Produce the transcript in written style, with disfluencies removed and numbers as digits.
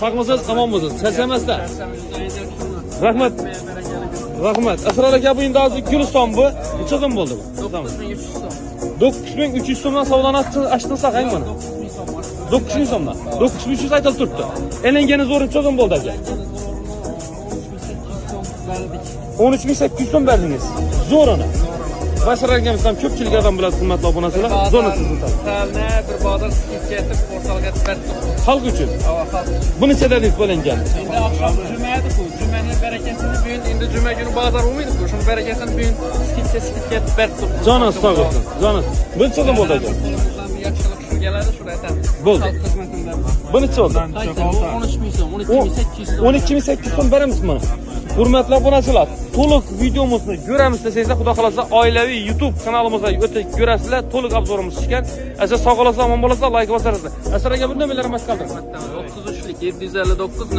Sağmısınız, aman mısınız? Sersemezler. Rahmet. Rahmet. Asrar aka bu indi azı gül son bu. Neçe so'm bo'ldi bu? 9300 so'mdan savdoni açtın saqayın bana. 9000 so'mdan. 9300 aytılib turibdi. Elengeni zo'r neçe so'm bo'ldi aka? 13800 so'm berdingiz. Zo'r ona. Başar akamiz ham ko'pchilik odam biladi, hurmatli obunachilar. Zo'rni sizni tabii. Salni bir bozor ketib, portalga berdim. Xalq uchun. Xalq. Bu necha dedingiz bo'lingan? Endi oqshom juma edi-ku. Jumaning barakasini bugun endi juma kuni bozor bo'lmaydi-ku. Shuni barakasini bugun skitga berdim. Joningiz sog' bo'lsin. Joningiz. Bu necha so'm bo'ldi aka? Qo'limizdan bir yaxshilik shu keladi, shuni aytamiz. Bo'ldi. Xalq xizmatidan. Bu necha bo'ldi? 13000 so'm, 12800 so'm. 12800 so'm beramiz mana. Hurmatli obunachilar, to'liq videomizni ko'ramiz desangizlar, xudo xolasa oilaviy YouTube kanalimizga o'tib ko'rasizlar. To'liq obzorimiz chiqqan. Agar sog' qolasizlar, omon bo'lasizlar, like bosasizlar. Asar aka bunday nimalar emas qoldi? 33lik 759